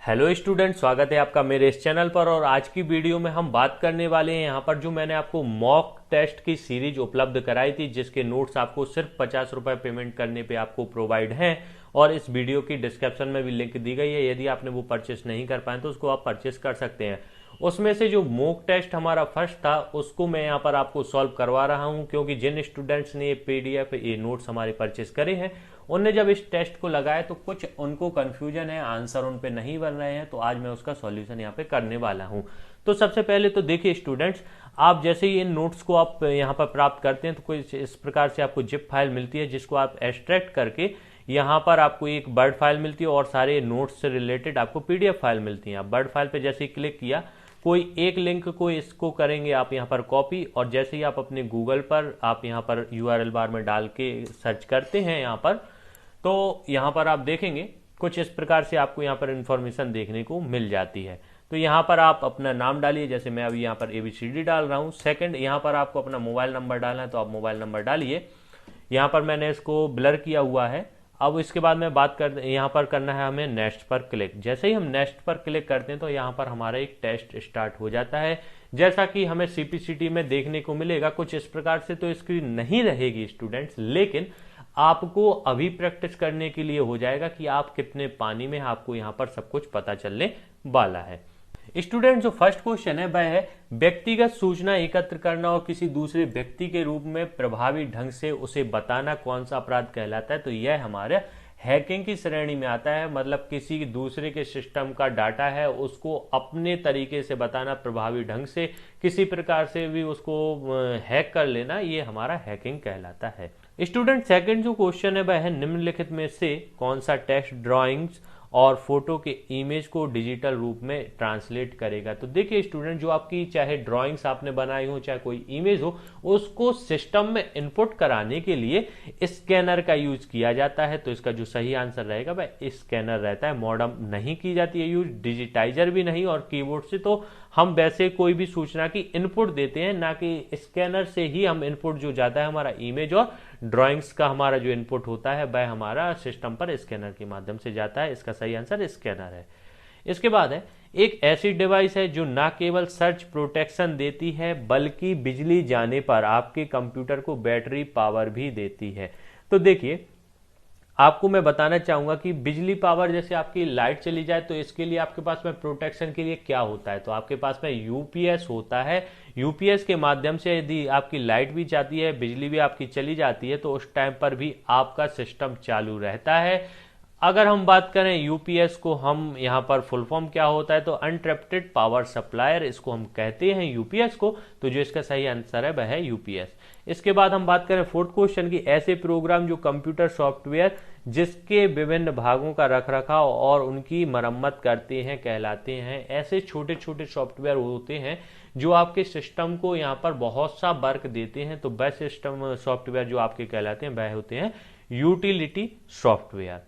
Hello student, स्वागत है आपका मेरे इस चैनल पर। और आज की वीडियो में हम बात करने वाले हैं यहाँ पर जो मैंने आपको मॉक टेस्ट की सीरीज उपलब्ध कराई थी, जिसके नोट्स आपको सिर्फ 50 रुपए पेमेंट करने पे आपको प्रोवाइड हैं। और इस वीडियो की डिस्क्रिप्शन में भी लिंक दी गई है, यदि आपने वो परचेस नहीं कर पाए तो उसको आप परचेस कर सकते हैं। उसमें से जो मॉक टेस्ट हमारा फर्स्ट था उसको मैं यहाँ पर आपको सॉल्व करवा रहा हूँ, क्योंकि जिन स्टूडेंट्स ने ये पीडीएफ ये नोट्स हमारे परचेस करे हैं उनने जब इस टेस्ट को लगाया तो कुछ उनको कंफ्यूजन है, आंसर उन पे नहीं बन रहे हैं, तो आज मैं उसका सॉल्यूशन यहाँ पे करने वाला हूँ। तो सबसे पहले तो देखिए स्टूडेंट्स, आप जैसे ही इन नोट्स को आप यहाँ पर प्राप्त करते हैं तो कुछ इस प्रकार से आपको जिप फाइल मिलती है, जिसको आप एक्सट्रैक्ट करके यहाँ पर आपको एक वर्ड फाइल मिलती है और सारे नोट्स से रिलेटेड आपको पीडीएफ फाइल मिलती है। आप वर्ड फाइल पे जैसे ही क्लिक किया, कोई एक लिंक को इसको करेंगे आप यहाँ पर कॉपी, और जैसे ही आप अपने गूगल पर आप यहाँ पर यूआरएल बार में डाल के सर्च करते हैं यहाँ पर, तो यहाँ पर आप देखेंगे कुछ इस प्रकार से आपको यहाँ पर इंफॉर्मेशन देखने को मिल जाती है। तो यहाँ पर आप अपना नाम डालिए, जैसे मैं अभी यहाँ पर ABCD डाल रहा हूँ। सेकंड, यहाँ पर आपको अपना मोबाइल नंबर डालना है तो आप मोबाइल नंबर डालिए। यहाँ पर मैंने इसको ब्लर किया हुआ है। अब इसके बाद में बात कर यहाँ पर करना है हमें नेक्स्ट पर क्लिक। जैसे ही हम नेक्स्ट पर क्लिक करते हैं तो यहाँ पर हमारा एक टेस्ट स्टार्ट हो जाता है, जैसा कि हमें CPCT में देखने को मिलेगा। कुछ इस प्रकार से तो स्क्रीन नहीं रहेगी स्टूडेंट्स, लेकिन आपको अभी प्रैक्टिस करने के लिए हो जाएगा कि आप कितने पानी में, आपको यहाँ पर सब कुछ पता चलने वाला है। स्टूडेंट, जो फर्स्ट क्वेश्चन है वह है व्यक्तिगत सूचना एकत्र करना और किसी दूसरे व्यक्ति के रूप में प्रभावी ढंग से उसे बताना कौन सा अपराध कहलाता है। तो यह हमारे हैकिंग की श्रेणी में आता है, मतलब किसी दूसरे के सिस्टम का डाटा है उसको अपने तरीके से बताना, प्रभावी ढंग से किसी प्रकार से भी उसको हैक कर लेना, ये हमारा हैकिंग कहलाता है। स्टूडेंट, सेकंड जो क्वेश्चन है वह है निम्नलिखित में से कौन सा टेक्स्ट, ड्राइंग्स और फोटो के इमेज को डिजिटल रूप में ट्रांसलेट करेगा। तो देखिए स्टूडेंट, जो आपकी चाहे ड्राइंग्स आपने बनाई हो चाहे कोई इमेज हो, उसको सिस्टम में इनपुट कराने के लिए स्कैनर का यूज किया जाता है। तो इसका जो सही आंसर रहेगा वह स्कैनर रहता है। मॉडम नहीं की जाती है यूज, डिजिटाइजर भी नहीं, और कीबोर्ड से तो हम वैसे कोई भी सूचना की इनपुट देते हैं, ना कि स्कैनर से ही हम इनपुट जो जाता है हमारा इमेज और ड्राइंग्स का हमारा जो इनपुट होता है वह हमारा सिस्टम पर स्कैनर के माध्यम से जाता है। इसका सही आंसर स्कैनर है। इसके बाद है एक ऐसी डिवाइस है जो न केवल सर्च प्रोटेक्शन देती है बल्कि बिजली जाने पर आपके कंप्यूटर को बैटरी पावर भी देती है। तो देखिए, आपको मैं बताना चाहूंगा कि बिजली पावर, जैसे आपकी लाइट चली जाए तो इसके लिए आपके पास में प्रोटेक्शन के लिए क्या होता है, तो आपके पास में यूपीएस होता है। यूपीएस के माध्यम से यदि आपकी लाइट भी जाती है, बिजली भी आपकी चली जाती है, तो उस टाइम पर भी आपका सिस्टम चालू रहता है। अगर हम बात करें यूपीएस को, हम यहाँ पर फुल फॉर्म क्या होता है, तो अनट्रप्टेड पावर सप्लायर, इसको हम कहते हैं यूपीएस को। तो जो इसका सही आंसर है वह है यूपीएस। इसके बाद हम बात करें फोर्थ क्वेश्चन की, ऐसे प्रोग्राम जो कंप्यूटर सॉफ्टवेयर जिसके विभिन्न भागों का रखरखाव और उनकी मरम्मत करते हैं कहलाते हैं। ऐसे छोटे छोटे सॉफ्टवेयर होते हैं जो आपके सिस्टम को यहाँ पर बहुत सा वर्क देते हैं, तो वह सिस्टम सॉफ्टवेयर जो आपके कहलाते हैं वह होते हैं यूटिलिटी सॉफ्टवेयर।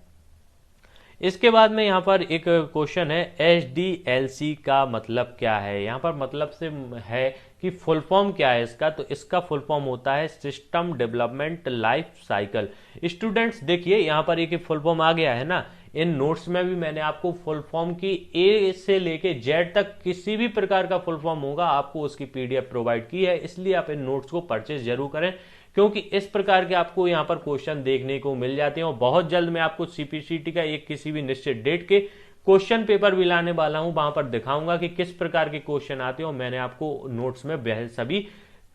इसके बाद में यहाँ पर एक क्वेश्चन है, SDLC का मतलब क्या है। यहाँ पर मतलब से है कि फुल फॉर्म क्या है इसका, तो इसका फुल फॉर्म होता है system development life cycle. Students देखिए, यहाँ पर एक फुल फॉर्म आ गया है ना, इन नोट्स में भी मैंने आपको फुल फॉर्म की A से लेके Z तक किसी भी प्रकार का फुल फॉर्म होगा आपको उसकी PDF प्रोवाइड की है। इसलिए आप इन नोट्स को परचेज जरूर करें, क्योंकि इस प्रकार के आपको यहाँ पर क्वेश्चन देखने को मिल जाते हैं। और बहुत जल्द मैं आपको CPCT का एक किसी भी निश्चित डेट के क्वेश्चन पेपर भी लाने वाला हूं, वहां पर दिखाऊंगा कि किस प्रकार के क्वेश्चन आते हैं। और मैंने आपको नोट्स में सभी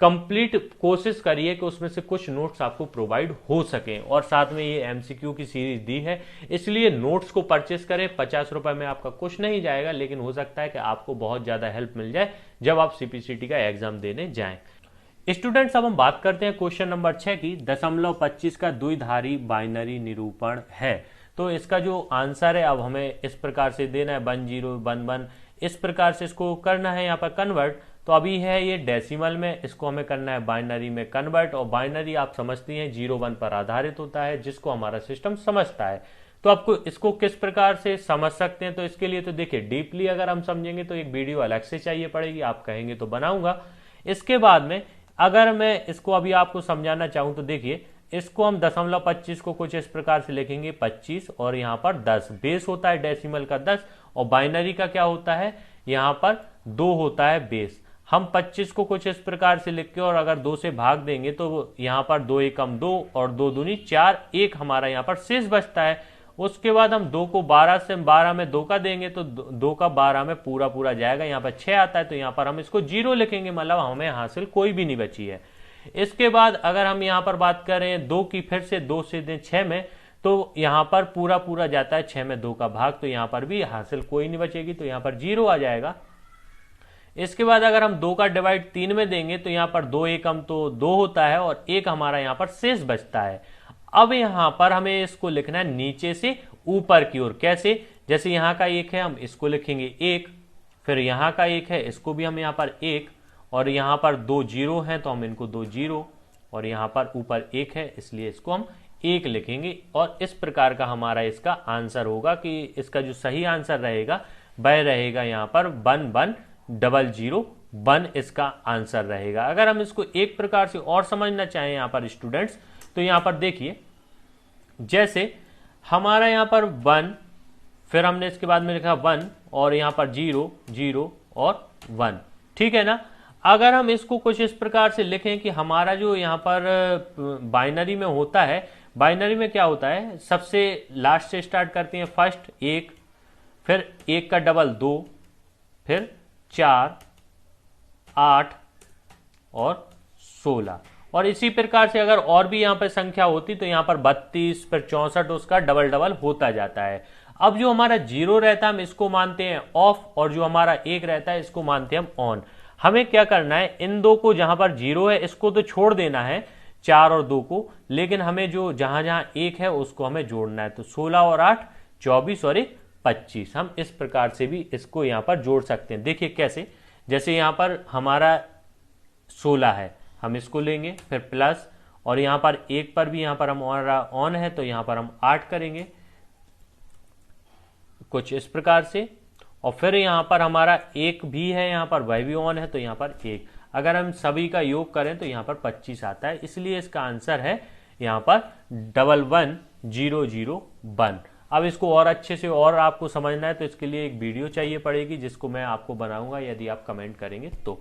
कंप्लीट कोशिश करी है कि उसमें से कुछ नोट्स आपको प्रोवाइड हो सके, और साथ में ये MCQ की सीरीज दी है। इसलिए नोट्स को परचेस करें, 50 रुपए में आपका कुछ नहीं जाएगा, लेकिन हो सकता है कि आपको बहुत ज्यादा हेल्प मिल जाए जब आप CPCT का एग्जाम देने जाएं। स्टूडेंट्स, अब हम बात करते हैं क्वेश्चन नंबर 6 की, 0.25 का द्विधारी बाइनरी निरूपण है। तो इसका जो आंसर है अब हमें इस प्रकार से देना है, 1011, इस प्रकार से इसको करना है यहाँ पर कन्वर्ट। तो अभी है ये डेसिमल में, इसको हमें करना है बाइनरी में कन्वर्ट। और बाइनरी आप समझती हैं 0-1 पर आधारित होता है, जिसको हमारा सिस्टम समझता है। तो आपको इसको किस प्रकार से समझ सकते हैं, तो इसके लिए तो देखिए डीपली अगर हम समझेंगे तो एक वीडियो अलग से चाहिए पड़ेगी, आप कहेंगे तो बनाऊंगा। इसके बाद में अगर मैं इसको अभी आपको समझाना चाहूं तो देखिए, इसको हम 0.25 को कुछ इस प्रकार से लिखेंगे 25 और यहाँ पर 10। बेस होता है डेसिमल का 10 और बाइनरी का क्या होता है, यहाँ पर 2 होता है बेस। हम 25 को कुछ इस प्रकार से लिख के और अगर 2 से भाग देंगे तो यहाँ पर 2 एकम 2 और 2 दूनी 4, एक हमारा यहाँ पर शेष बचता है। उसके बाद हम 2 को 12 से 12 में 2 का देंगे तो 2 का 12 में पूरा पूरा जाएगा, यहाँ पर 6 आता है तो यहाँ पर हम इसको 0 लिखेंगे, मतलब हमें हासिल कोई भी नहीं बची है। इसके बाद अगर हम यहाँ पर बात करें 2 की, फिर से 2 से दें 6 में, तो यहाँ पर पूरा पूरा जाता है 6 में 2 का भाग, तो यहाँ पर भी हासिल कोई नहीं बचेगी, तो यहाँ पर 0 आ जाएगा। इसके बाद अगर हम 2 का डिवाइड 3 में देंगे तो यहाँ पर 2 एकम तो 2 होता है और एक हमारा यहाँ पर शेष बचता है। अब यहाँ पर हमें इसको लिखना है नीचे से ऊपर की ओर। कैसे, जैसे यहाँ का 1 है हम इसको लिखेंगे 1, फिर यहाँ का 1 है इसको भी हम यहाँ पर 1, और यहाँ पर 2 0 हैं तो हम इनको 2 0, और यहाँ पर ऊपर 1 है इसलिए इसको हम 1 लिखेंगे। और इस प्रकार का हमारा इसका आंसर होगा कि इसका जो सही आंसर रहेगा वह रहेगा यहाँ पर 1100 इसका आंसर रहेगा। अगर हम इसको एक प्रकार से और समझना चाहें यहाँ पर स्टूडेंट्स, तो यहाँ पर देखिए, जैसे हमारा यहाँ पर 1, फिर हमने इसके बाद में लिखा 1 और यहाँ पर 0 0 और 1, ठीक है ना। अगर हम इसको कुछ इस प्रकार से लिखें कि हमारा जो यहाँ पर बाइनरी में होता है, बाइनरी में क्या होता है, सबसे लास्ट से स्टार्ट करते हैं, फर्स्ट 1, फिर 1 का डबल 2, फिर 4, 8 और 16, और इसी प्रकार से अगर और भी यहाँ पर संख्या होती तो यहाँ पर 32, फिर 64, उसका डबल डबल होता जाता है। अब जो हमारा 0 रहता है हम इसको मानते हैं ऑफ, और जो हमारा 1 रहता है इसको मानते हैं हम ऑन। हमें क्या करना है, इन दो को, जहां पर 0 है इसको तो छोड़ देना है 4 और 2 को, लेकिन हमें जो जहां जहां 1 है उसको हमें जोड़ना है। तो 16 और 8 24 और 1 25। हम इस प्रकार से भी इसको यहाँ पर जोड़ सकते हैं। देखिए कैसे, जैसे यहाँ पर हमारा 16 है, हम इसको लेंगे, फिर प्लस, और यहाँ पर 1 पर भी यहाँ पर हम ऑन है तो यहाँ पर हम 8 करेंगे कुछ इस प्रकार से, और फिर यहाँ पर हमारा 1 भी है, यहाँ पर वह भी ऑन है तो यहाँ पर 1। अगर हम सभी का योग करें तो यहाँ पर 25 आता है, इसलिए इसका आंसर है यहाँ पर 11001। अब इसको और अच्छे से और आपको समझना है तो इसके लिए एक वीडियो चाहिए पड़ेगी, जिसको मैं आपको बनाऊंगा यदि आप कमेंट करेंगे तो।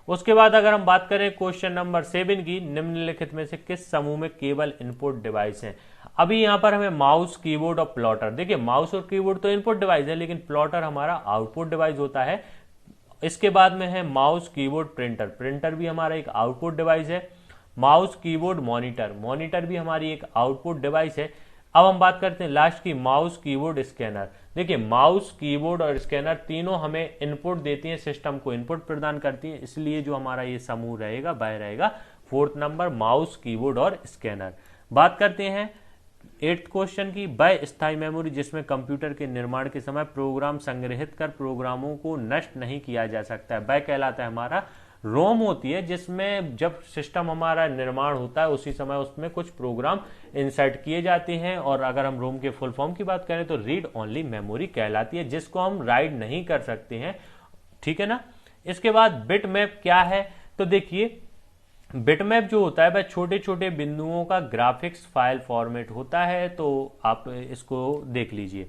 उसके बाद अगर हम बात करें क्वेश्चन नंबर 7 की, निम्नलिखित में से किस समूह में केवल इनपुट डिवाइस हैं। अभी यहाँ पर हमें माउस, कीबोर्ड और प्लॉटर, देखिए माउस और कीबोर्ड तो इनपुट डिवाइस है, लेकिन प्लॉटर हमारा आउटपुट डिवाइस होता है। इसके बाद में है माउस, कीबोर्ड, प्रिंटर, प्रिंटर भी हमारा एक आउटपुट डिवाइस है। माउस, कीबोर्ड, मॉनिटर, मॉनिटर भी हमारी एक आउटपुट डिवाइस है। अब हम बात करते हैं लास्ट की, माउस, कीबोर्ड, स्कैनर। देखिए माउस, कीबोर्ड और स्कैनर तीनों हमें इनपुट देती हैं, सिस्टम को इनपुट प्रदान करती हैं, इसलिए जो हमारा ये समूह रहेगा वह रहेगा 4th नंबर, माउस, कीबोर्ड और स्कैनर। बात करते हैं 8th क्वेश्चन की, वह स्थायी मेमोरी जिसमें कंप्यूटर के निर्माण के समय प्रोग्राम संग्रहित कर प्रोग्रामों को नष्ट नहीं किया जा सकता है, वह कहलाता है हमारा रोम होती है, जिसमें जब सिस्टम हमारा निर्माण होता है उसी समय उसमें कुछ प्रोग्राम इंसर्ट किए जाते हैं। और अगर हम रोम के फुल फॉर्म की बात करें तो रीड ओनली मेमोरी कहलाती है, जिसको हम राइट नहीं कर सकते हैं, ठीक है ना। इसके बाद बिट मैप क्या है, तो देखिए बिट मैप जो होता है वह छोटे छोटे बिंदुओं का ग्राफिक्स फाइल फॉर्मेट होता है, तो आप इसको देख लीजिए।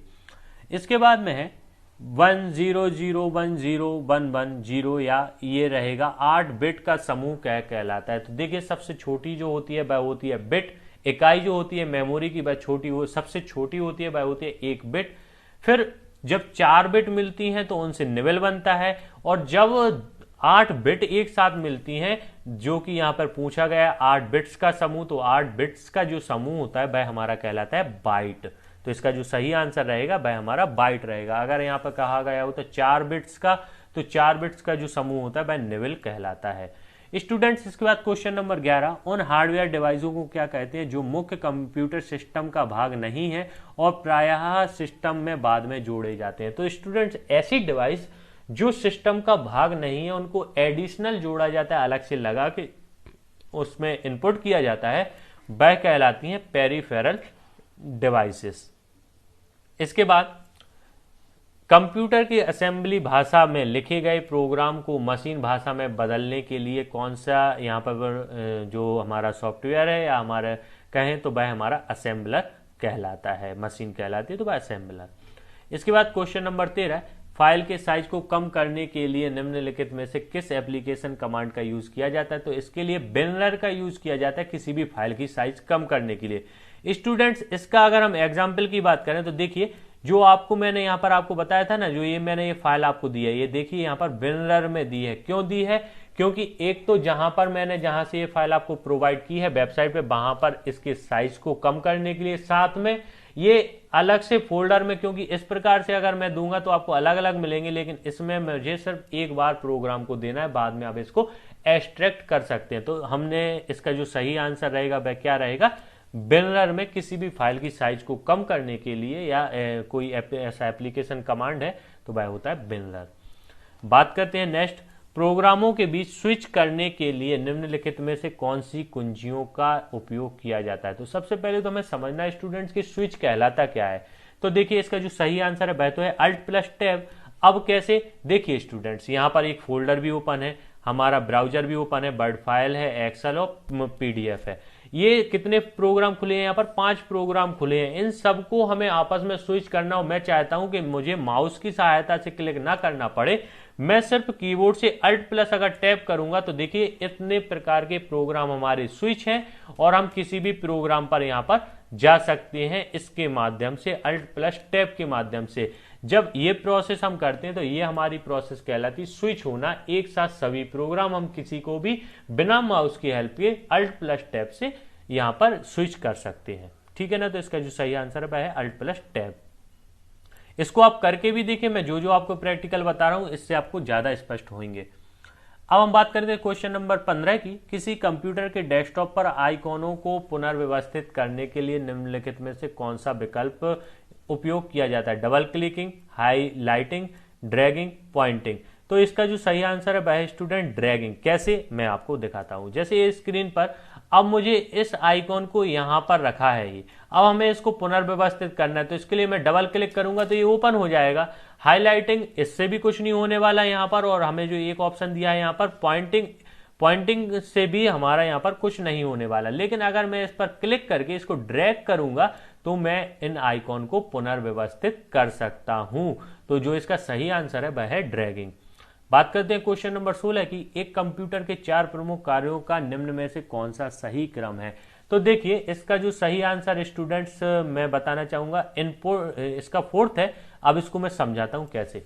इसके बाद में है 100101110 या ये रहेगा 8 बिट का समूह क्या कहलाता है। तो देखिए सबसे छोटी जो होती है वह होती है बिट, इकाई जो होती है मेमोरी की वह छोटी हो, सबसे छोटी होती है वह होती है 1 बिट। फिर जब 4 बिट मिलती हैं तो उनसे निबल बनता है, और जब 8 बिट एक साथ मिलती हैं, जो कि यहां पर पूछा गया 8 बिट्स का समूह, तो 8 बिट्स का जो समूह होता है वह हमारा कहलाता है बाइट। तो इसका जो सही आंसर रहेगा वह हमारा बाइट रहेगा। अगर यहाँ पर कहा गया हो तो 4 बिट्स का, तो 4 बिट्स का जो समूह होता है वह निबल कहलाता है। स्टूडेंट्स, इसके बाद क्वेश्चन नंबर 11, उन हार्डवेयर डिवाइसों को क्या कहते हैं जो मुख्य कंप्यूटर सिस्टम का भाग नहीं है और प्रायः सिस्टम में बाद में जोड़े जाते हैं। तो स्टूडेंट्स, ऐसी डिवाइस जो सिस्टम का भाग नहीं है उनको एडिशनल जोड़ा जाता है, अलग से लगा के उसमें इनपुट किया जाता है, वह कहलाती हैं पेरिफेरल डिवाइसेस। इसके बाद कंप्यूटर की असेंबली भाषा में लिखे गए प्रोग्राम को मशीन भाषा में बदलने के लिए कौन सा यहाँ पर जो हमारा सॉफ्टवेयर है या हमारा कहें तो वह हमारा असेंबलर कहलाता है, मशीन कहलाती है तो वह असेंबलर। इसके बाद क्वेश्चन नंबर 13, फाइल के साइज को कम करने के लिए निम्नलिखित में से किस एप्लीकेशन कमांड का यूज किया जाता है? तो इसके लिए बिनर का यूज किया जाता है किसी भी फाइल की साइज कम करने के लिए। स्टूडेंट्स, इसका अगर हम एग्जाम्पल की बात करें तो देखिए, जो आपको मैंने यहाँ पर आपको बताया था ना, जो मैंने ये फाइल आपको दी है, ये देखिए यहाँ पर बिनर में दी है। क्यों दी है? क्योंकि एक तो जहां से ये फाइल आपको प्रोवाइड की है वेबसाइट पे, वहां पर इसके साइज को कम करने के लिए, साथ में ये अलग से फोल्डर में, क्योंकि इस प्रकार से अगर मैं दूंगा तो आपको अलग अलग मिलेंगे, लेकिन इसमें मुझे सिर्फ एक बार प्रोग्राम को देना है, बाद में आप इसको एक्सट्रैक्ट कर सकते हैं। तो हमने इसका जो सही आंसर रहेगा वह क्या रहेगा? बिनर में किसी भी फाइल की साइज को कम करने के लिए या कोई ऐसा एप्लीकेशन कमांड है तो वह होता है बिनर। बात करते हैं नेक्स्ट, प्रोग्रामों के बीच स्विच करने के लिए निम्नलिखित में से कौन सी कुंजियों का उपयोग किया जाता है? तो सबसे पहले तो हमें समझना है स्टूडेंट्स कि स्विच कहलाता क्या है। तो देखिए, इसका जो सही आंसर है वह तो है अल्ट प्लस टैब। अब कैसे? देखिए स्टूडेंट्स, यहाँ पर एक फोल्डर भी ओपन है, हमारा ब्राउजर भी ओपन है, वर्ड फाइल है, एक्सेल और पीडीएफ है। ये कितने प्रोग्राम खुले हैं? यहाँ पर 5 प्रोग्राम खुले हैं। इन सबको हमें आपस में स्विच करना हो। मैं चाहता हूं कि मुझे माउस की सहायता से क्लिक ना करना पड़े, मैं सिर्फ कीबोर्ड से अल्ट प्लस अगर टैप करूंगा तो देखिए इतने प्रकार के प्रोग्राम हमारे स्विच हैं और हम किसी भी प्रोग्राम पर यहां पर जा सकते हैं इसके माध्यम से, अल्ट प्लस टैप के माध्यम से। जब ये प्रोसेस हम करते हैं तो ये हमारी प्रोसेस कहलाती है स्विच होना। एक साथ सभी प्रोग्राम हम किसी को भी बिना माउस की हेल्प के अल्ट प्लस टैप से यहां पर स्विच कर सकते हैं। ठीक है ना? तो इसका जो सही आंसर है अल्ट प्लस टैप। इसको आप करके भी देखिए, मैं जो जो आपको प्रैक्टिकल बता रहा हूं इससे आपको ज्यादा स्पष्ट होंगे। अब हम बात करते हैं क्वेश्चन नंबर 15 की, किसी कंप्यूटर के डेस्कटॉप पर आइकॉनों को पुनर्व्यवस्थित करने के लिए निम्नलिखित में से कौन सा विकल्प उपयोग किया जाता है? Double clicking, highlighting, dragging, pointing. तो इसका जो सही आंसर है वह स्टूडेंट ड्रैगिंग। कैसे? मैं आपको दिखाता हूं। जैसे ये स्क्रीन पर अब मुझे इस आइकॉन को यहां पर रखा है ये, अब हमें इसको पुनर्व्यवस्थित करना है, तो इसके लिए मैं डबल क्लिक करूंगा तो ये ओपन हो जाएगा। हाईलाइटिंग, इससे भी कुछ नहीं होने वाला यहां पर, और हमें जो एक ऑप्शन दिया है यहां पर पॉइंटिंग से भी हमारा यहां पर कुछ नहीं होने वाला। लेकिन अगर मैं इस पर क्लिक करके इसको ड्रैग करूंगा तो मैं इन आइकॉन को पुनर्व्यवस्थित कर सकता हूं। तो जो इसका सही आंसर है वह है ड्रैगिंग। बात करते हैं क्वेश्चन नंबर 16 की, एक कंप्यूटर के 4 प्रमुख कार्यों का निम्न में से कौन सा सही क्रम है? तो देखिए, इसका जो सही आंसर स्टूडेंट्स मैं बताना चाहूंगा इनपुट, इसका 4th है। अब इसको मैं समझाता हूं कैसे।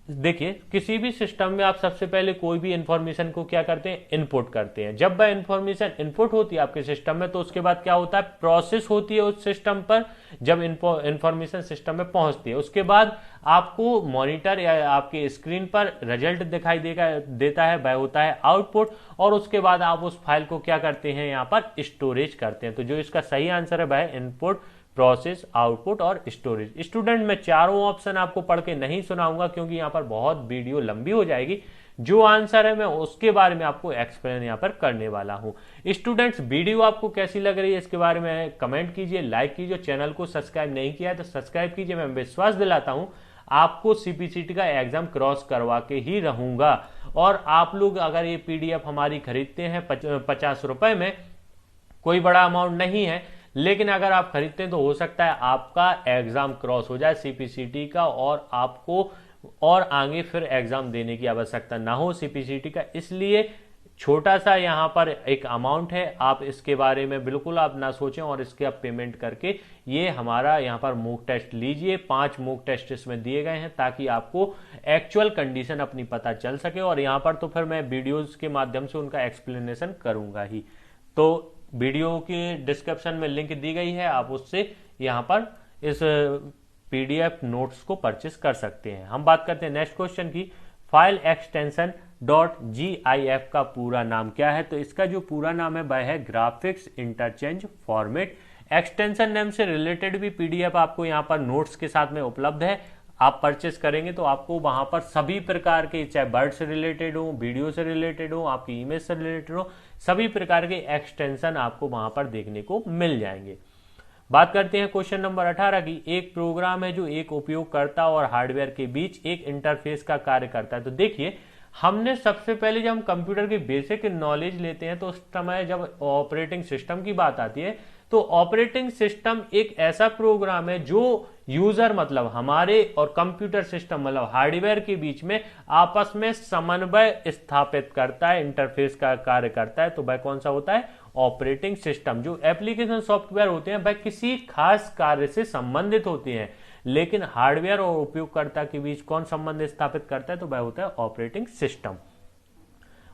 देखिए, किसी भी सिस्टम में आप सबसे पहले कोई भी इंफॉर्मेशन को क्या करते हैं? इनपुट करते हैं। जब वह इंफॉर्मेशन इनपुट होती है आपके सिस्टम में तो उसके बाद क्या होता है? प्रोसेस होती है उस सिस्टम पर। जब इंफॉर्मेशन सिस्टम में पहुंचती है उसके बाद आपको मॉनिटर या आपके स्क्रीन पर रिजल्ट दिखाई देता है, वह होता है आउटपुट। और उसके बाद आप उस फाइल को क्या करते हैं? यहाँ पर स्टोरेज करते हैं। तो जो इसका सही आंसर है वह इनपुट, प्रोसेस, आउटपुट और स्टोरेज। स्टूडेंट, मैं चारों ऑप्शन आपको पढ़ के नहीं सुनाऊंगा क्योंकि यहां पर बहुत वीडियो लंबी हो जाएगी। जो आंसर है मैं उसके बारे में आपको एक्सप्लेन यहां पर करने वाला हूं। स्टूडेंट्स, वीडियो आपको कैसी लग रही है इसके बारे में कमेंट कीजिए, लाइक कीजिए। चैनल को सब्सक्राइब नहीं किया है तो सब्सक्राइब कीजिए। मैं विश्वास दिलाता हूं आपको सीपीसीटी का एग्जाम क्रॉस करवा के ही रहूंगा। और आप लोग अगर ये पीडीएफ हमारी खरीदते हैं 50 रुपए में, कोई बड़ा अमाउंट नहीं है, लेकिन अगर आप खरीदते हैं तो हो सकता है आपका एग्जाम क्रॉस हो जाए सीपीसीटी का और आपको और आगे फिर एग्जाम देने की आवश्यकता ना हो सीपीसीटी का। इसलिए छोटा सा यहाँ पर एक अमाउंट है, आप इसके बारे में बिल्कुल आप ना सोचें और इसके आप पेमेंट करके ये हमारा यहाँ पर मॉक टेस्ट लीजिए। 5 मॉक टेस्ट इसमें दिए गए हैं ताकि आपको एक्चुअल कंडीशन अपनी पता चल सके। और यहाँ पर तो फिर मैं वीडियोज के माध्यम से उनका एक्सप्लेनेशन करूंगा ही। तो वीडियो के डिस्क्रिप्शन में लिंक दी गई है, आप उससे यहाँ पर इस पीडीएफ नोट्स को परचेस कर सकते हैं। हम बात करते हैं नेक्स्ट क्वेश्चन की, फाइल एक्सटेंशन .gif का पूरा नाम क्या है? तो इसका जो पूरा नाम है वह है graphics interchange format. Extension name से रिलेटेड भी पीडीएफ आपको यहाँ पर नोट्स के साथ में उपलब्ध है। आप परचेस करेंगे तो आपको वहां पर सभी प्रकार के, चाहे वर्ड से रिलेटेड हो, वीडियो से रिलेटेड हो, आपकी इमेज से रिलेटेड हो, सभी प्रकार के एक्सटेंशन आपको वहां पर देखने को मिल जाएंगे। बात करते हैं क्वेश्चन नंबर 18 की, एक प्रोग्राम है जो एक उपयोगकर्ता और हार्डवेयर के बीच एक इंटरफेस का कार्य करता है। तो देखिए, हमने सबसे पहले जब हम कंप्यूटर की बेसिक नॉलेज लेते हैं तो उस समय जब ऑपरेटिंग सिस्टम की बात आती है तो ऑपरेटिंग सिस्टम एक ऐसा प्रोग्राम है जो यूजर मतलब हमारे और कंप्यूटर सिस्टम मतलब हार्डवेयर के बीच में आपस में समन्वय स्थापित करता है, इंटरफेस का कार्य करता है। तो वह कौन सा होता है? Operating system. जो एप्लीकेशन सॉफ्टवेयर होते हैं वह किसी खास कार्य से संबंधित होते हैं, लेकिन हार्डवेयर और उपयोगकर्ता के बीच कौन संबंध स्थापित करता है? तो वह होता है ऑपरेटिंग सिस्टम।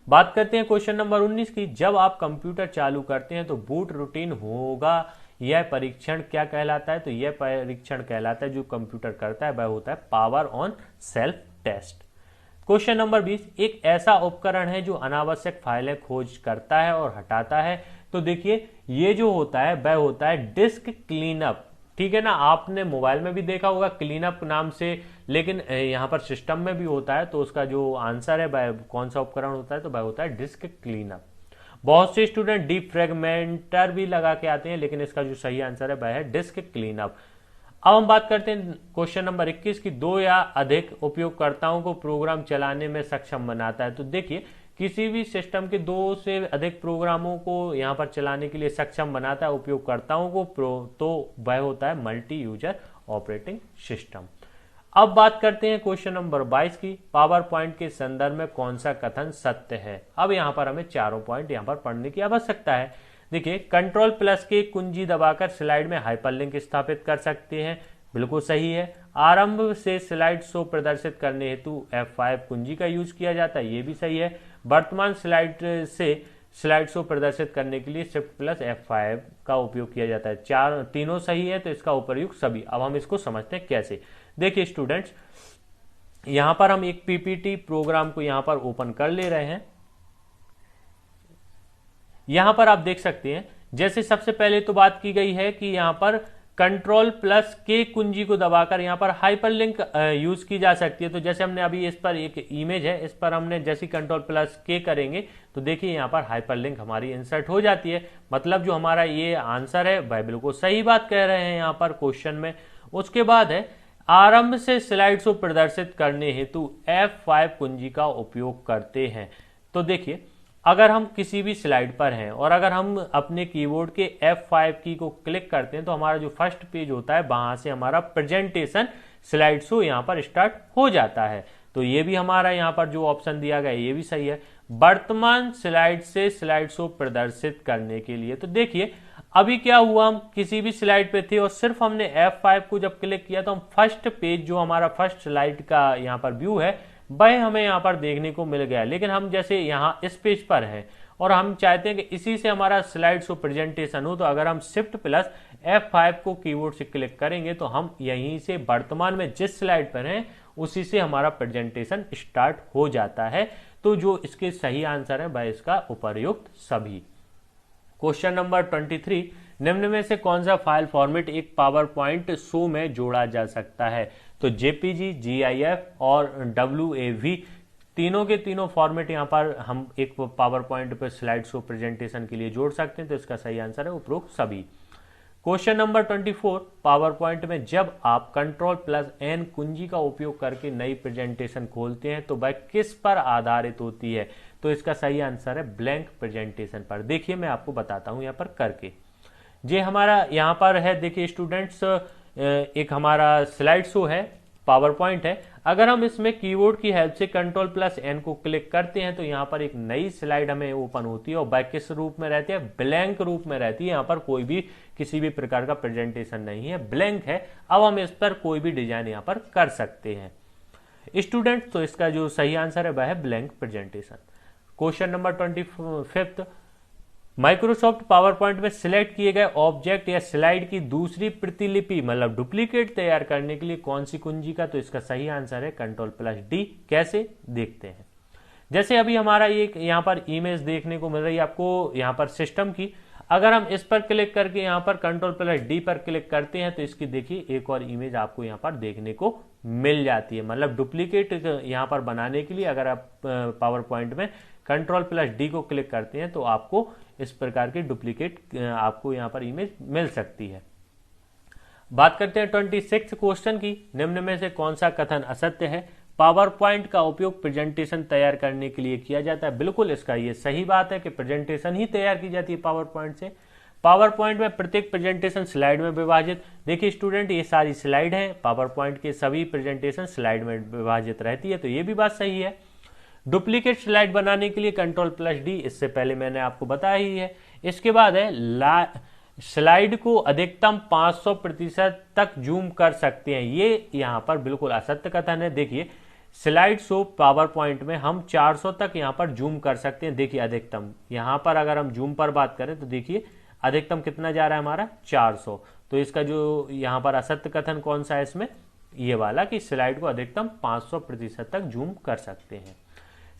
बात करते हैं क्वेश्चन नंबर 19 की। जब आप कंप्यूटर चालू करते हैं तो बूट रूटीन होगा, यह परीक्षण क्या कहलाता है? तो यह परीक्षण कहलाता है जो कंप्यूटर करता है वह होता है power on self test. Question number 20, एक ऐसा उपकरण है जो अनावश्यक फाइलें खोज करता है और हटाता है। तो देखिए ये जो होता है वह होता है डिस्क क्लीनअप। ठीक है ना, आपने मोबाइल में भी देखा होगा क्लीनअप नाम से, लेकिन यहाँ पर सिस्टम में भी होता है। तो उसका जो आंसर है वह कौन सा उपकरण होता है? तो वह होता है डिस्क क्लीनअप। बहुत से स्टूडेंट डिफ्रेगमेंटर भी लगा के आते हैं, लेकिन इसका जो सही आंसर है वह है डिस्क क्लीनअप। अब हम बात करते हैं क्वेश्चन नंबर 21 की। दो या अधिक उपयोगकर्ताओं को प्रोग्राम चलाने में सक्षम बनाता है। तो देखिए किसी भी सिस्टम के दो से अधिक प्रोग्रामों को यहाँ पर चलाने के लिए सक्षम बनाता है उपयोगकर्ताओं को तो वह होता है मल्टी यूजर ऑपरेटिंग सिस्टम। अब बात करते हैं क्वेश्चन नंबर 22 की। पावर पॉइंट के संदर्भ में कौन सा कथन सत्य है? अब यहाँ पर हमें चारों पॉइंट यहाँ पर पढ़ने की आवश्यकता है। देखिए कंट्रोल प्लस की कुंजी दबाकर स्लाइड में हाइपरलिंक स्थापित कर सकते हैं, बिल्कुल सही है। आरंभ से स्लाइड शो प्रदर्शित करने हेतु F5 कुंजी का यूज किया जाता है, ये भी सही है। वर्तमान स्लाइड से स्लाइड शो प्रदर्शित करने के लिए शिफ्ट प्लस F5 का उपयोग किया जाता है। तीनों सही है, तो इसका उपयुक्त सभी। अब हम इसको समझते हैं कैसे। देखिए स्टूडेंट्स, यहां पर हम एक पीपीटी प्रोग्राम को यहां पर ओपन कर ले रहे हैं। यहां पर आप देख सकते हैं, जैसे सबसे पहले तो बात की गई है कि यहां पर कंट्रोल प्लस के कुंजी को दबाकर यहां पर हाइपरलिंक यूज की जा सकती है। तो जैसे हमने अभी इस पर एक इमेज है, इस पर हमने जैसे कंट्रोल प्लस के करेंगे तो देखिए यहां पर हाइपरलिंक हमारी इंसर्ट हो जाती है। मतलब जो हमारा ये आंसर है वह बिल्कुल सही बात कह रहे हैं यहां पर क्वेश्चन में। उसके बाद है आरंभ से स्लाइड शो प्रदर्शित करने हेतु F5 कुंजी का उपयोग करते हैं। तो देखिए अगर हम किसी भी स्लाइड पर हैं और अगर हम अपने कीबोर्ड के F5 की को क्लिक करते हैं तो हमारा जो फर्स्ट पेज होता है वहां से हमारा प्रेजेंटेशन स्लाइड शो यहाँ पर स्टार्ट हो जाता है। तो ये भी हमारा यहाँ पर जो ऑप्शन दिया गया है ये भी सही है। वर्तमान स्लाइड से स्लाइड शो प्रदर्शित करने के लिए, तो देखिए अभी क्या हुआ, हम किसी भी स्लाइड पे थे और सिर्फ हमने F5 को जब क्लिक किया तो हम फर्स्ट पेज जो हमारा फर्स्ट स्लाइड का यहाँ पर व्यू है वह हमें यहाँ पर देखने को मिल गया। लेकिन हम जैसे यहाँ इस पेज पर हैं और हम चाहते हैं कि इसी से हमारा स्लाइड शो प्रेजेंटेशन हो, तो अगर हम शिफ्ट प्लस F5 को कीबोर्ड से क्लिक करेंगे तो हम यहीं से वर्तमान में जिस स्लाइड पर हैं उसी से हमारा प्रेजेंटेशन स्टार्ट हो जाता है। तो जो इसके सही आंसर है वह इसका उपर्युक्त सभी। क्वेश्चन नंबर 23, निम्न में से कौन सा फाइल फॉर्मेट एक पावर पॉइंट शो में जोड़ा जा सकता है? तो JPG, GIF और WAV तीनों के तीनों फॉर्मेट यहाँ पर हम एक पावर पॉइंट पर स्लाइड शो प्रेजेंटेशन के लिए जोड़ सकते हैं। तो इसका सही आंसर है उपरोक्त सभी। क्वेश्चन नंबर 24, पावर पॉइंट में जब आप कंट्रोल प्लस N कुंजी का उपयोग करके नई प्रेजेंटेशन खोलते हैं तो वह किस पर आधारित होती है? तो इसका सही आंसर है ब्लैंक प्रेजेंटेशन पर। देखिए मैं आपको बताता हूं यहाँ पर करके। ये हमारा यहाँ पर है, देखिए स्टूडेंट्स, एक हमारा स्लाइड शो है, पावर पॉइंट है। अगर हम इसमें कीबोर्ड की हेल्प से कंट्रोल प्लस N को क्लिक करते हैं तो यहाँ पर एक नई स्लाइड हमें ओपन होती है और वह किस रूप में रहती है? ब्लैंक रूप में रहती है। यहाँ पर कोई भी किसी भी प्रकार का प्रेजेंटेशन नहीं है, ब्लैंक है। अब हम इस पर कोई भी डिजाइन यहाँ पर कर सकते हैं स्टूडेंट। तो इसका जो सही आंसर है वह है blank presentation. Question number 25, Microsoft power point में सिलेक्ट किए गए ऑब्जेक्ट या स्लाइड की दूसरी प्रतिलिपि मतलब डुप्लीकेट तैयार करने के लिए कौन सी कुंजी का? तो इसका सही आंसर है कंट्रोल प्लस D। कैसे देखते हैं। जैसे अभी हमारा ये यहाँ पर इमेज देखने को मिल रही है आपको यहाँ पर सिस्टम की। अगर हम इस पर क्लिक करके यहाँ पर कंट्रोल प्लस D पर क्लिक करते हैं तो इसकी देखिए एक और इमेज आपको यहाँ पर देखने को मिल जाती है। मतलब डुप्लीकेट यहाँ पर बनाने के लिए अगर आप पावर पॉइंट में कंट्रोल प्लस D को क्लिक करते हैं तो आपको इस प्रकार की डुप्लीकेट आपको यहाँ पर इमेज मिल सकती है। बात करते हैं 26 क्वेश्चन की। निम्न में से कौन सा कथन असत्य है? पावर पॉइंट का उपयोग प्रेजेंटेशन तैयार करने के लिए किया जाता है। बिल्कुल इसका ये सही बात है कि प्रेजेंटेशन ही तैयार की जाती है पावर पॉइंट से। पावर पॉइंट में प्रत्येक प्रेजेंटेशन स्लाइड में विभाजित, देखिए स्टूडेंट ये सारी स्लाइड हैं, पावर पॉइंट के सभी प्रेजेंटेशन स्लाइड में विभाजित रहती है, तो ये भी बात सही है। डुप्लीकेट स्लाइड बनाने के लिए Ctrl+D, इससे पहले मैंने आपको बताया ही है। इसके बाद है स्लाइड को अधिकतम 500% तक जूम कर सकते हैं, ये यहाँ पर बिल्कुल असत्य कथन है। देखिए स्लाइड शो पावर पॉइंट में हम 400 तक यहाँ पर जूम कर सकते हैं। देखिए अधिकतम यहाँ पर अगर हम जूम पर बात करें तो देखिए अधिकतम कितना जा रहा है हमारा 400। तो इसका जो यहाँ पर असत्य कथन कौन सा है इसमें, ये वाला कि स्लाइड को अधिकतम 500% तक जूम कर सकते हैं।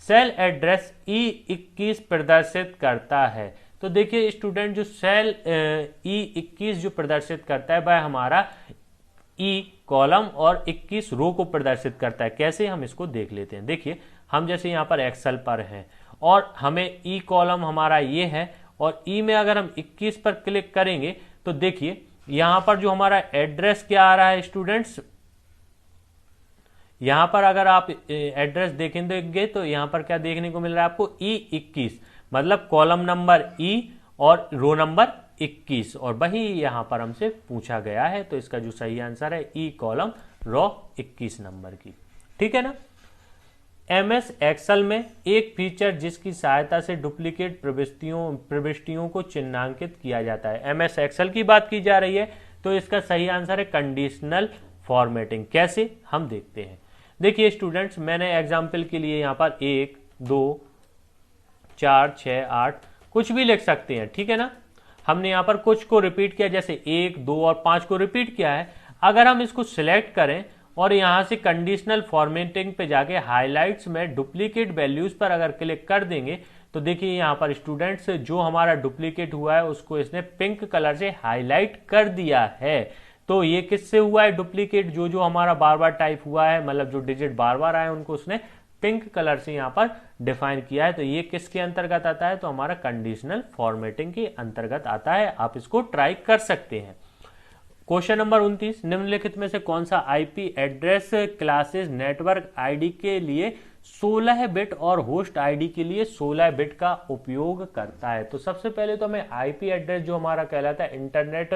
सेल एड्रेस E21 प्रदर्शित करता है, तो देखिए स्टूडेंट जो सेल E21 जो प्रदर्शित करता है वह हमारा E कॉलम और 21 रो को प्रदर्शित करता है। कैसे, हम इसको देख लेते हैं। देखिए हम जैसे यहाँ पर एक्सेल पर हैं और हमें E कॉलम हमारा ये है और E में अगर हम 21 पर क्लिक करेंगे तो देखिए यहाँ पर जो हमारा एड्रेस क्या आ रहा है स्टूडेंट्स, यहां पर अगर आप एड्रेस देखेंगे तो यहां पर क्या देखने को मिल रहा है आपको E21, मतलब कॉलम नंबर E और रो नंबर 21, और वही यहां पर हमसे पूछा गया है। तो इसका जो सही आंसर है E कॉलम रो 21 नंबर की, ठीक है ना। MS एक्सेल में एक फीचर जिसकी सहायता से डुप्लीकेट प्रविष्टियों को चिन्हांकित किया जाता है। MS एक्सेल की बात की जा रही है, तो इसका सही आंसर है कंडीशनल फॉर्मेटिंग। कैसे, हम देखते हैं। देखिए स्टूडेंट्स, मैंने एग्जाम्पल के लिए यहाँ पर 1 2 4 6 8 कुछ भी लिख सकते हैं, ठीक है ना। हमने यहाँ पर कुछ को रिपीट किया, जैसे 1 2 और 5 को रिपीट किया है। अगर हम इसको सिलेक्ट करें और यहाँ से कंडीशनल फॉर्मेटिंग पे जाके हाइलाइट्स में डुप्लीकेट वैल्यूज पर अगर क्लिक कर देंगे तो देखिए यहाँ पर स्टूडेंट्स जो हमारा डुप्लीकेट हुआ है उसको इसने पिंक कलर से हाईलाइट कर दिया है। तो ये किससे हुआ है डुप्लीकेट, जो हमारा बार बार टाइप हुआ है, मतलब जो डिजिट बार बार आए उनको उसने पिंक कलर से यहाँ पर डिफाइन किया है। तो ये किसके अंतर्गत आता है, तो हमारा कंडीशनल फॉर्मेटिंग के अंतर्गत आता है। आप इसको ट्राई कर सकते हैं। क्वेश्चन नंबर 29, निम्नलिखित में से कौन सा IP address classes network ID के लिए 16 बिट और होस्ट आईडी के लिए 16 बिट का उपयोग करता है। तो सबसे पहले तो हमें आईपी एड्रेस जो हमारा कहलाता है इंटरनेट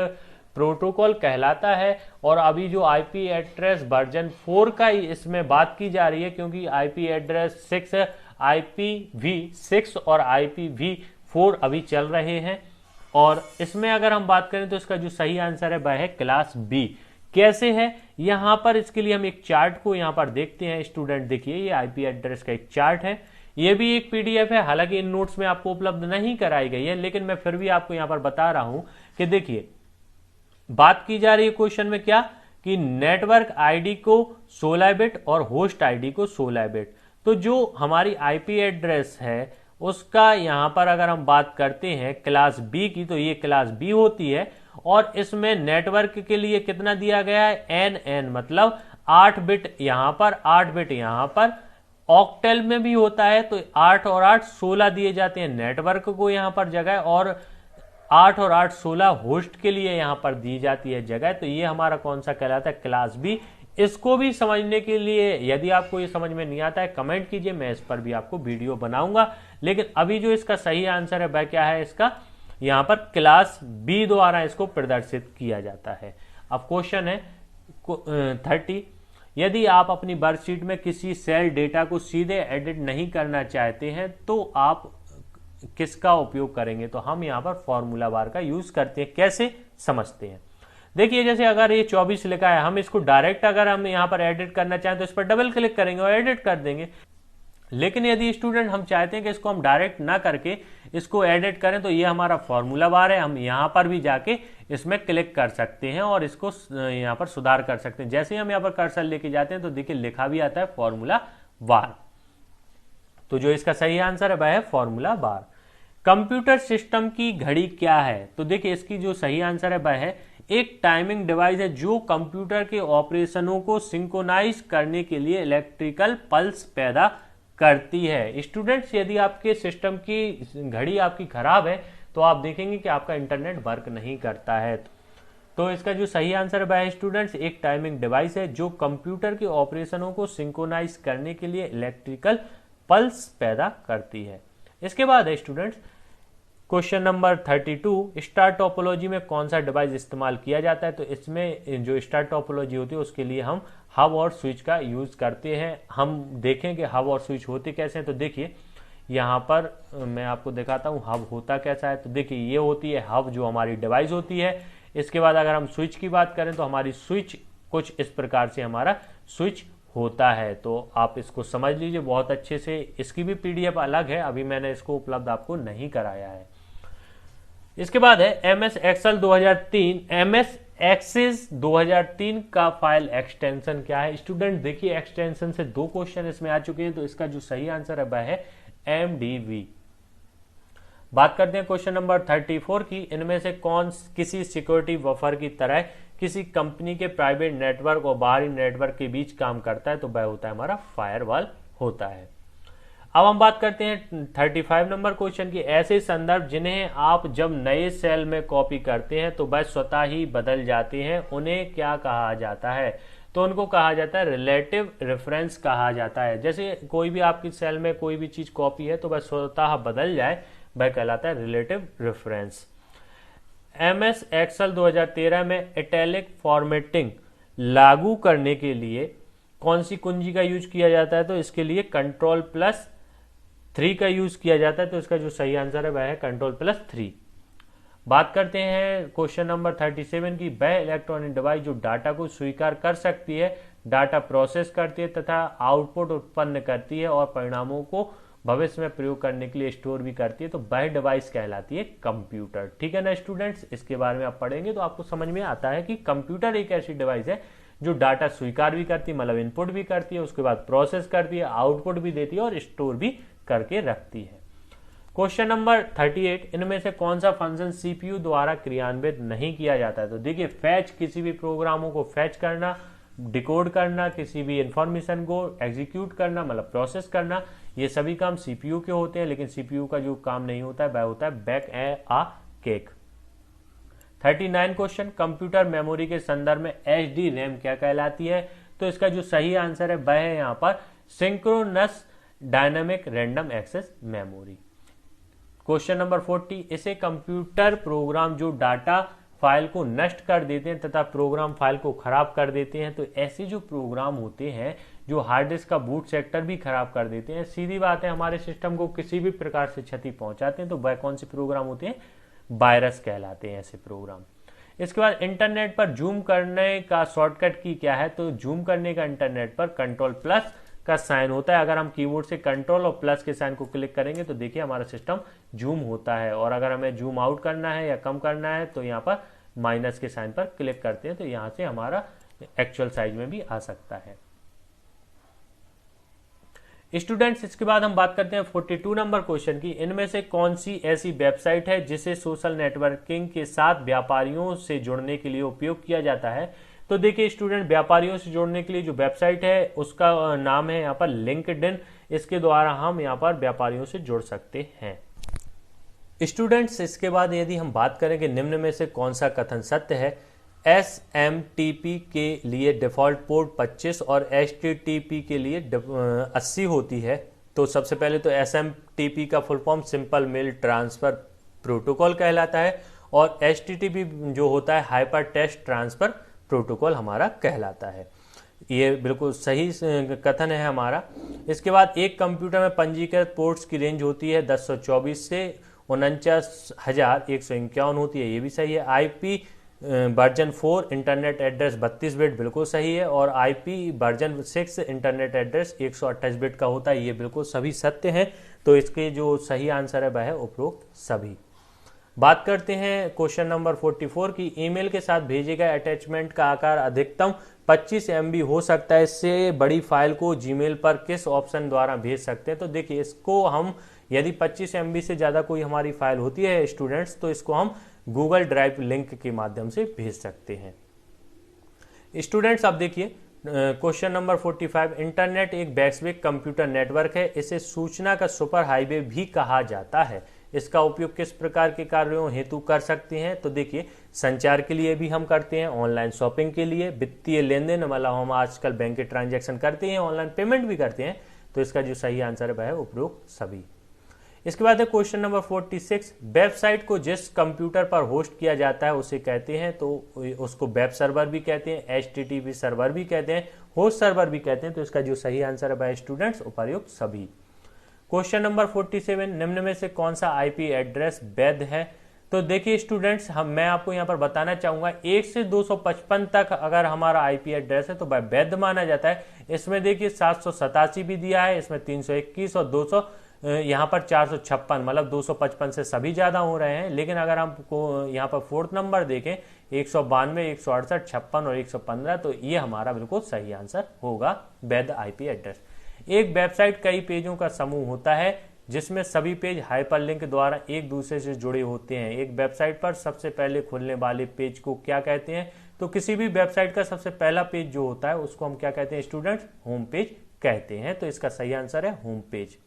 प्रोटोकॉल कहलाता है, और अभी जो आईपी एड्रेस वर्जन 4 का ही इसमें बात की जा रही है, क्योंकि आईपी एड्रेस 6, IPv6 और IPv4 अभी चल रहे हैं। और इसमें अगर हम बात करें तो इसका जो सही आंसर है वह है क्लास बी। कैसे है, यहां पर इसके लिए हम एक चार्ट को यहां पर देखते हैं। स्टूडेंट देखिए ये आईपी एड्रेस का एक चार्ट है, ये भी एक पीडीएफ है, हालांकि इन नोट्स में आपको उपलब्ध नहीं कराई गई है, लेकिन मैं फिर भी आपको यहां पर बता रहा हूं कि देखिए बात की जा रही है क्वेश्चन में क्या, कि नेटवर्क आईडी को 16 बिट और होस्ट आईडी को 16 बिट। तो जो हमारी आईपी एड्रेस है उसका यहां पर अगर हम बात करते हैं क्लास बी की, तो ये क्लास बी होती है, और इसमें नेटवर्क के लिए कितना दिया गया है, एन, मतलब 8 बिट यहां पर, 8 बिट यहां पर। ऑक्टेल में भी होता है, तो 8 और 8 16 दिए जाते हैं नेटवर्क को यहां पर जगह, और 8 और 8 16 होस्ट के लिए यहां पर दी जाती है जगह। तो ये हमारा कौन सा कहलाता है, क्लास बी। इसको भी समझने के लिए यदि आपको ये समझ में नहीं आता है कमेंट कीजिए, मैं इस पर भी आपको वीडियो बनाऊंगा। लेकिन अभी जो इसका सही आंसर है वह क्या है, इसका यहां पर क्लास बी द्वारा इसको प्रदर्शित किया जाता है। अब क्वेश्चन है 30, यदि आप अपनी वर्कशीट में किसी सेल डेटा को सीधे एडिट नहीं करना चाहते हैं तो आप किसका उपयोग करेंगे। तो हम यहां पर फॉर्मूला बार का यूज करते हैं। कैसे, समझते हैं। देखिए जैसे अगर ये 24 लिखा है, हम इसको डायरेक्ट अगर हम यहां पर एडिट करना चाहें तो इस पर डबल क्लिक करेंगे और एडिट कर देंगे। लेकिन यदि स्टूडेंट हम चाहते हैं कि इसको हम डायरेक्ट ना करके इसको एडिट करें, तो ये हमारा फॉर्मूला बार है, हम यहां पर भी जाके इसमें क्लिक कर सकते हैं और इसको यहां पर सुधार कर सकते हैं। जैसे ही हम यहां पर कर्सर लेके जाते हैं तो देखिए लिखा भी आता है फॉर्मूला बार। तो जो इसका सही आंसर है वह है फॉर्मूला बार। कंप्यूटर सिस्टम की घड़ी क्या है, तो देखिए इसकी जो सही आंसर है वह है एक टाइमिंग डिवाइस है जो कंप्यूटर के ऑपरेशनों को सिंक्रोनाइज करने के लिए इलेक्ट्रिकल पल्स पैदा करती है। स्टूडेंट्स यदि आपके सिस्टम की घड़ी आपकी खराब है तो आप देखेंगे कि आपका इंटरनेट वर्क नहीं करता है। तो इसका जो सही आंसर है स्टूडेंट्स, एक टाइमिंग डिवाइस है जो कंप्यूटर के ऑपरेशनों को सिंक्रोनाइज करने के लिए इलेक्ट्रिकल पल्स पैदा करती है। इसके बाद है students question number 32, star topology में कौन सा डिवाइस इस्तेमाल किया जाता है। तो इसमें जो स्टार टोपोलॉजी होती है उसके लिए हम हब और स्विच का यूज करते हैं। हम देखेंगे हब और स्विच होते कैसे हैं। तो देखिए यहाँ पर मैं आपको दिखाता हूँ हब होता कैसा है। तो देखिए ये होती है हब, जो हमारी डिवाइस होती है। इसके बाद अगर हम स्विच की बात करें तो हमारी स्विच कुछ इस प्रकार से हमारा स्विच होता है। तो आप इसको समझ लीजिए बहुत अच्छे से। इसकी भी पीडीएफ अलग है, अभी मैंने इसको उपलब्ध आपको नहीं कराया है। इसके बाद है एमएस एक्सेल 2003, एमएस एक्सेस 2003 का फाइल एक्सटेंशन क्या है। स्टूडेंट देखिए एक्सटेंशन से 2 क्वेश्चन इसमें आ चुके हैं। तो इसका जो सही आंसर है वह है MDV। बात करते हैं क्वेश्चन नंबर 34 की, इनमें से कौन किसी सिक्योरिटी बफर की तरह किसी कंपनी के प्राइवेट नेटवर्क और बाहरी नेटवर्क के बीच काम करता है। तो वह होता है हमारा फायरवॉल होता है। अब हम बात करते हैं 35 नंबर क्वेश्चन की, ऐसे संदर्भ जिन्हें आप जब नए सेल में कॉपी करते हैं तो वह स्वतः ही बदल जाते हैं, उन्हें क्या कहा जाता है। तो उनको कहा जाता है रिलेटिव रेफरेंस कहा जाता है। जैसे कोई भी आपकी सेल में कोई भी चीज कॉपी है तो वह स्वतः बदल जाए, वह कहलाता है रिलेटिव रेफरेंस। एमएस एक्सेल 2013 में इटैलिक फॉर्मेटिंग लागू करने के लिए कौन सी कुंजी का यूज किया जाता है। तो इसके लिए Ctrl+3 का यूज किया जाता है। तो इसका जो सही आंसर है वह है Ctrl+3। बात करते हैं क्वेश्चन नंबर 37 की, वह इलेक्ट्रॉनिक डिवाइस जो डाटा को स्वीकार कर सकती है, डाटा प्रोसेस करती है तथा आउटपुट उत्पन्न करती है और परिणामों को भविष्य में प्रयोग करने के लिए स्टोर भी करती है। तो वह डिवाइस कहलाती है कंप्यूटर। ठीक है ना स्टूडेंट्स, इसके बारे में आप पढ़ेंगे तो आपको समझ में आता है कि कंप्यूटर एक ऐसी डिवाइस है जो डाटा स्वीकार भी करती है, मतलब इनपुट भी करती है, उसके बाद प्रोसेस करती है, आउटपुट भी देती है और स्टोर भी करके रखती है। क्वेश्चन नंबर 38, इनमें से कौन सा फंक्शन सीपीयू द्वारा क्रियान्वित नहीं किया जाता है। तो देखिए फैच, किसी भी प्रोग्रामों को फैच करना, डिकोड करना, किसी भी इंफॉर्मेशन को एग्जीक्यूट करना मतलब प्रोसेस करना, ये सभी काम सीपीयू के होते हैं। लेकिन सीपीयू का जो काम नहीं होता है वह होता है बैक आ केक। 39 क्वेश्चन, कंप्यूटर मेमोरी के संदर्भ में एचडी रैम क्या कहलाती है। तो इसका जो सही आंसर है वह है यहाँ पर synchronous dynamic random access memory. Question number 40, इसे कंप्यूटर प्रोग्राम जो डाटा फाइल को नष्ट कर देते हैं तथा प्रोग्राम फाइल को खराब कर देते हैं। तो ऐसे जो प्रोग्राम होते हैं जो हार्ड डिस्क का बूट सेक्टर भी खराब कर देते हैं, सीधी बात है हमारे सिस्टम को किसी भी प्रकार से क्षति पहुंचाते हैं, तो वह कौन से प्रोग्राम होते हैं, वायरस कहलाते हैं ऐसे प्रोग्राम। इसके बाद इंटरनेट पर जूम करने का शॉर्टकट की क्या है। तो जूम करने का इंटरनेट पर Ctrl+ का साइन होता है। अगर हम कीबोर्ड से कंट्रोल और प्लस के साइन को क्लिक करेंगे तो देखिए हमारा सिस्टम जूम होता है। और अगर हमें जूम आउट करना है या कम करना है तो यहाँ पर माइनस के साइन पर क्लिक करते हैं, तो यहाँ से हमारा एक्चुअल साइज में भी आ सकता है। स्टूडेंट्स इसके बाद हम बात करते हैं 42 नंबर क्वेश्चन की, इनमें से कौन सी ऐसी वेबसाइट है जिसे सोशल नेटवर्किंग के साथ व्यापारियों से जुड़ने के लिए उपयोग किया जाता है। तो देखिए स्टूडेंट, व्यापारियों से जोड़ने के लिए जो वेबसाइट है उसका नाम है यहाँ पर लिंक्डइन। इसके द्वारा हम यहाँ पर व्यापारियों से जुड़ सकते हैं। स्टूडेंट्स इसके बाद यदि हम बात करें कि निम्न में से कौन सा कथन सत्य है। SMTP के लिए डिफॉल्ट पोर्ट 25 और HTTP के लिए 80 होती है। तो सबसे पहले तो SMTP का full form simple mail transfer protocol कहलाता है और HTTP जो होता है हाइपर टेक्स्ट ट्रांसफर प्रोटोकॉल हमारा कहलाता है। ये बिल्कुल सही कथन है हमारा। इसके बाद एक कंप्यूटर में पंजीकृत पोर्ट्स की रेंज होती है 1024 से 49,151 होती है, ये भी सही है। IP version 4 internet address 32 bit बिल्कुल सही है और IP version 6 internet address 128 bit का होता है, ये बिल्कुल सभी सत्य हैं। तो इसके जो सही आंसर है वह है उपरोक्त सभी। बात करते हैं क्वेश्चन नंबर 44 की, ईमेल के साथ भेजे गए अटैचमेंट का आकार अधिकतम 25 MB हो सकता है। इससे बड़ी फाइल को जीमेल पर किस ऑप्शन द्वारा भेज सकते हैं। तो देखिए इसको हम यदि 25 MB से ज़्यादा कोई हमारी फाइल होती है स्टूडेंट्स, तो इसको हम गूगल ड्राइव लिंक के माध्यम से भेज सकते हैं। स्टूडेंट्स अब देखिए क्वेश्चन नंबर 45, इंटरनेट एक वैश्विक कंप्यूटर नेटवर्क है। इसे सूचना का सुपर हाईवे भी कहा जाता है। इसका उपयोग किस प्रकार के कार्यों हेतु कर सकते हैं? तो देखिए, संचार के लिए भी हम करते हैं, ऑनलाइन शॉपिंग के लिए, वित्तीय लेन देन, मतलब हम आजकल बैंक के ट्रांजैक्शन करते हैं, ऑनलाइन पेमेंट भी करते हैं। तो इसका जो सही आंसर है वह है उपरोक्त सभी। इसके बाद है क्वेश्चन नंबर 46, वेबसाइट को जिस कंप्यूटर पर होस्ट किया जाता है उसे कहते हैं, तो उसको वेब सर्वर भी कहते हैं, HTTP सर्वर भी कहते हैं, होस्ट सर्वर भी कहते हैं। तो इसका जो सही आंसर है स्टूडेंट्स उपर्युक्त सभी। क्वेश्चन नंबर 47, निम्न में से कौन सा IP एड्रेस वैध है? तो देखिए स्टूडेंट्स, मैं आपको यहाँ पर बताना चाहूंगा 1 से 255 तक अगर हमारा IP एड्रेस है तो वह वैध माना जाता है। इसमें देखिए 787 भी दिया है, इसमें 321 और 200, यहाँ पर 456, मतलब 255 से सभी ज्यादा हो रहे हैं। लेकिन अगर हमको यहाँ पर फोर्थ नंबर देखें 192, 168, 56 और 115, तो ये हमारा बिल्कुल सही आंसर होगा वैध IP एड्रेस। एक वेबसाइट कई पेजों का समूह होता है जिसमें सभी पेज हाइपरलिंक द्वारा एक दूसरे से जुड़े होते हैं। एक वेबसाइट पर सबसे पहले खुलने वाले पेज को क्या कहते हैं? तो किसी भी वेबसाइट का सबसे पहला पेज जो होता है उसको हम क्या कहते हैं स्टूडेंट्स? होम पेज कहते हैं। तो इसका सही आंसर है होम पेज।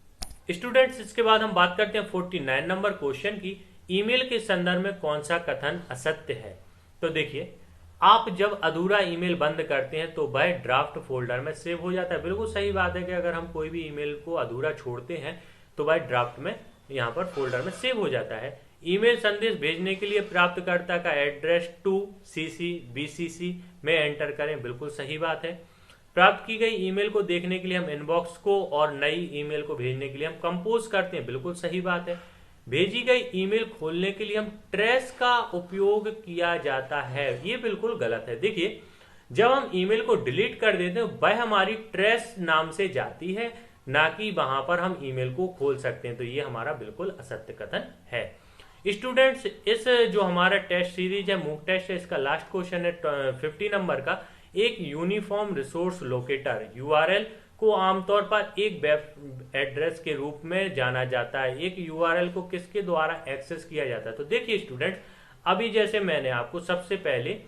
स्टूडेंट्स, इसके बाद हम बात करते हैं 49 नंबर क्वेश्चन की। ईमेल के संदर्भ में कौन सा कथन असत्य है? तो देखिए, आप जब अधूरा ईमेल बंद करते हैं तो वह ड्राफ्ट फोल्डर में सेव हो जाता है। बिल्कुल सही बात है कि अगर हम कोई भी ईमेल को अधूरा छोड़ते हैं तो वह ड्राफ्ट में यहाँ पर फोल्डर में सेव हो जाता है। ईमेल संदेश भेजने के लिए प्राप्तकर्ता का एड्रेस टू CC BCC में एंटर करें। बिल्कुल सही बात है। प्राप्त की गई ईमेल को देखने के लिए हम इनबॉक्स को, और नई ईमेल को भेजने के लिए हम कंपोज करते हैं। बिल्कुल सही बात है। भेजी गई ईमेल खोलने के लिए हम ट्रेस का उपयोग किया जाता है। ये बिल्कुल गलत है। देखिए, जब हम ईमेल को डिलीट कर देते हैं वह हमारी ट्रेस नाम से जाती है, ना कि वहां पर हम ईमेल को खोल सकते हैं। तो ये हमारा बिल्कुल असत्य कथन है। स्टूडेंट्स, इस जो हमारा टेस्ट सीरीज है, मूक टेस्ट है, इसका लास्ट क्वेश्चन है 50 नंबर का। एक यूनिफॉर्म रिसोर्स लोकेटर URL को आमतौर पर एक वेब एड्रेस के रूप में जाना जाता है। एक URL को किसके द्वारा एक्सेस किया जाता है? तो देखिए स्टूडेंट्स, अभी जैसे मैंने आपको सबसे पहले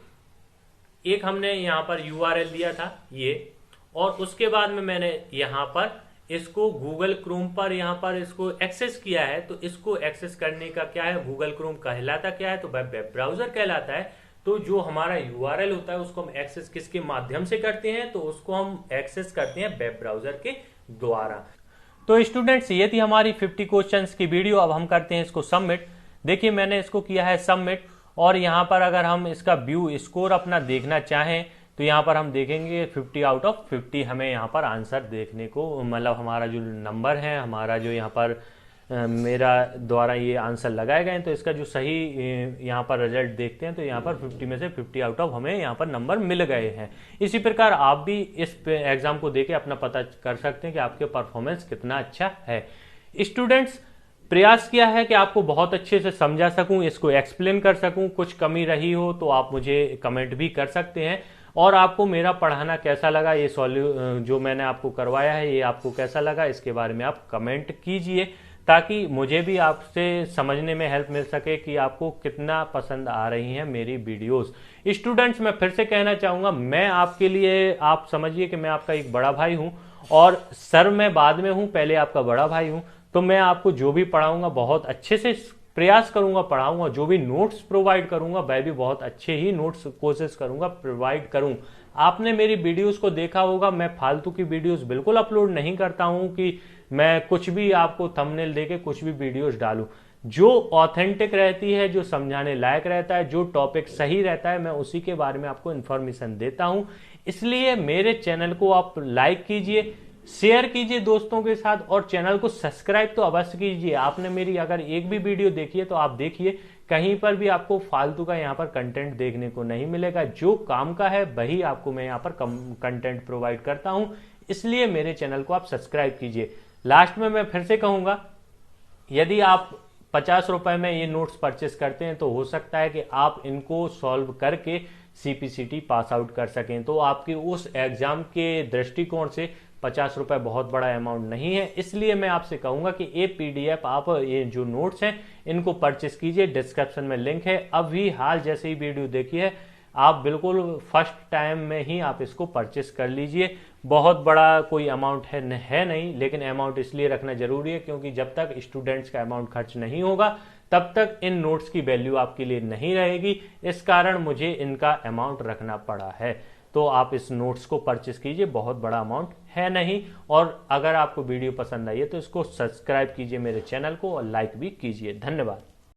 एक हमने यहाँ पर URL दिया था ये, और उसके बाद में मैंने यहाँ पर इसको गूगल क्रोम पर यहाँ पर इसको एक्सेस किया है। तो इसको एक्सेस करने का क्या है? गूगल क्रोम कहलाता क्या है? तो वेब ब्राउजर कहलाता है। तो जो हमारा URL होता है उसको हम एक्सेस किसके माध्यम से करते हैं? तो उसको हम एक्सेस करते हैं वेब ब्राउजर के द्वारा। तो स्टूडेंट्स, ये थी हमारी 50 क्वेश्चंस की वीडियो। अब हम करते हैं इसको सबमिट। देखिए, मैंने इसको किया है सबमिट, और यहाँ पर अगर हम इसका व्यू स्कोर अपना देखना चाहें तो यहाँ पर हम देखेंगे 50 आउट ऑफ 50 हमें यहाँ पर आंसर देखने को, मतलब हमारा जो नंबर है, हमारा जो यहाँ पर मेरा द्वारा ये आंसर लगाए गए हैं। तो इसका जो सही यहाँ पर रिजल्ट देखते हैं तो यहाँ पर 50 में से 50 आउट ऑफ हमें यहाँ पर नंबर मिल गए हैं। इसी प्रकार आप भी इस एग्जाम को देके अपना पता कर सकते हैं कि आपके परफॉर्मेंस कितना अच्छा है। स्टूडेंट्स, प्रयास किया है कि आपको बहुत अच्छे से समझा सकूं, इसको एक्सप्लेन कर सकूं। कुछ कमी रही हो तो आप मुझे कमेंट भी कर सकते हैं। और आपको मेरा पढ़ाना कैसा लगा, ये जो मैंने आपको करवाया है ये आपको कैसा लगा, इसके बारे में आप कमेंट कीजिए, ताकि मुझे भी आपसे समझने में हेल्प मिल सके कि आपको कितना पसंद आ रही हैं मेरी वीडियोस। स्टूडेंट्स, मैं फिर से कहना चाहूँगा, मैं आपके लिए, आप समझिए कि मैं आपका एक बड़ा भाई हूँ, और सर मैं बाद में हूँ, पहले आपका बड़ा भाई हूँ। तो मैं आपको जो भी पढ़ाऊँगा बहुत अच्छे से प्रयास करूंगा पढ़ाऊंगा। जो भी नोट्स प्रोवाइड करूंगा वह भी बहुत अच्छे ही नोट्स कोशिश करूंगा प्रोवाइड करूं। आपने मेरी वीडियोस को देखा होगा, मैं फालतू की वीडियोस बिल्कुल अपलोड नहीं करता हूं कि मैं कुछ भी आपको थंबनेल देके कुछ भी वीडियोस डालूं। जो ऑथेंटिक रहती है, जो समझाने लायक रहता है, जो टॉपिक सही रहता है, मैं उसी के बारे में आपको इन्फॉर्मेशन देता हूं। इसलिए मेरे चैनल को आप लाइक कीजिए, शेयर कीजिए दोस्तों के साथ, और चैनल को सब्सक्राइब तो अवश्य कीजिए। आपने मेरी अगर एक भी वीडियो देखी है तो आप देखिए, कहीं पर भी आपको फालतू का यहाँ पर कंटेंट देखने को नहीं मिलेगा। जो काम का है वही आपको मैं यहाँ पर कंटेंट प्रोवाइड करता हूं। इसलिए मेरे चैनल को आप सब्सक्राइब कीजिए। लास्ट में मैं फिर से कहूंगा, यदि आप 50 रुपए में ये नोट्स परचेस करते हैं तो हो सकता है कि आप इनको सॉल्व करके CPCT पास आउट कर सकें। तो आपके उस एग्जाम के दृष्टिकोण से 50 रुपए बहुत बड़ा अमाउंट नहीं है। इसलिए मैं आपसे कहूंगा कि ये PDF आप ये जो नोट्स हैं इनको परचेस कीजिए। डिस्क्रिप्शन में लिंक है। अभी हाल जैसे ही वीडियो देखी है, आप बिल्कुल फर्स्ट टाइम में ही आप इसको परचेस कर लीजिए। बहुत बड़ा कोई अमाउंट है नहीं, लेकिन अमाउंट इसलिए रखना जरूरी है क्योंकि जब तक स्टूडेंट्स का अमाउंट खर्च नहीं होगा तब तक इन नोट्स की वैल्यू आपके लिए नहीं रहेगी। इस कारण मुझे इनका अमाउंट रखना पड़ा है। तो आप इस नोट्स को परचेस कीजिए, बहुत बड़ा अमाउंट है नहीं। और अगर आपको वीडियो पसंद आई है तो इसको सब्सक्राइब कीजिए मेरे चैनल को और लाइक भी कीजिए। धन्यवाद।